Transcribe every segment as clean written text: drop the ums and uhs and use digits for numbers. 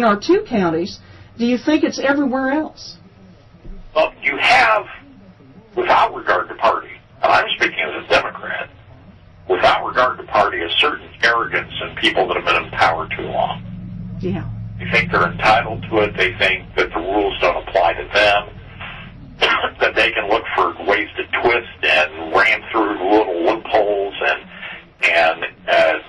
between our two counties, do you think it's everywhere else? Well, you have, without regard to party, and I'm speaking as a Democrat, without regard to party, a certain arrogance in people that have been in power too long. Yeah. They think they're entitled to it. They think that the rules don't apply to them, that they can look for ways to twist and ram through little loopholes and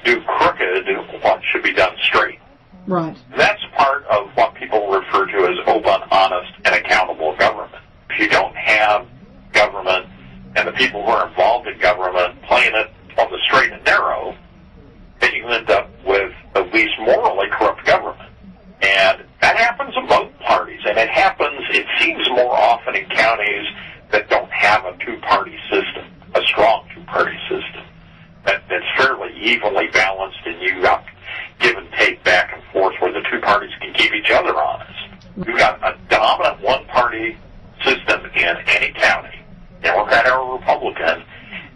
do crooked what should be done straight. Right. That's part of what people refer to as open, honest, and accountable government. If you don't have government and the people who are involved in government playing it on the straight and narrow, then you end up with at least morally corrupt government. And that happens in both parties, and it seems more often in counties that don't have a two-party system, a strong two-party system, that's fairly evenly balanced, and you got give and take back and forth where the two parties can keep each other honest. You've got a dominant one-party system in any county, Democrat or Republican.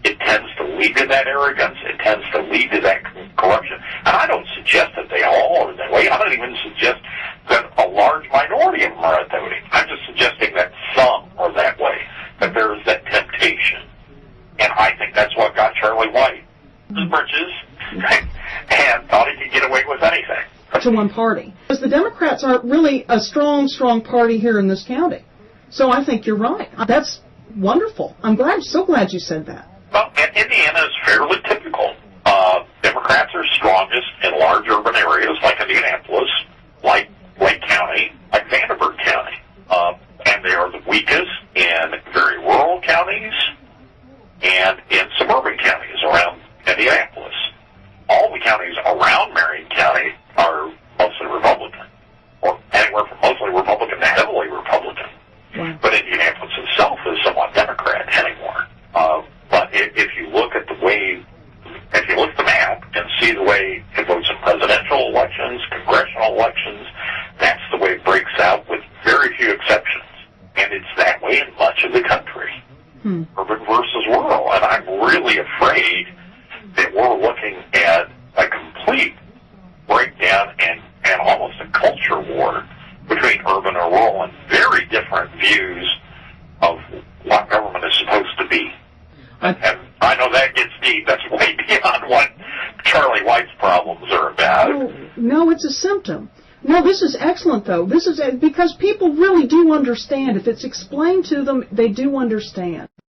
It tends to lead to that arrogance. It tends to lead to that corruption. And I don't suggest that they all are that way. I don't even suggest that a large minority of them are that way. I'm just suggesting that some are that way, that there is that temptation. And I think that's what got Charlie White his britches and thought he could get away with anything. To one party. Because the Democrats aren't really a strong party here in this county. So I think you're right. That's wonderful. I'm so glad you said that. Well, Indiana is fairly typical. Democrats are strongest in large urban areas like Indianapolis, like Lake County, like Vanderburgh County. And they are the weakest in very rural counties and in suburban counties around Indianapolis. All the counties around Marion County are mostly Republican, or anywhere from mostly Republican to heavily Republican. Wow. But Indianapolis itself is somewhat Democrat anymore. But if you look at the map and see the way it votes in presidential elections, congressional elections, that's the way it breaks out with very few exceptions. And it's that way in much of the country, urban versus rural. And I'm really afraid that we're looking at a complete breakdown and almost a culture war between urban and rural and very different views of what government is supposed to be. And I know that gets deep. That's way beyond what Charlie White's problems are about. No, it's a symptom. No, this is excellent, though. This is because people really do understand. If it's explained to them, they do understand.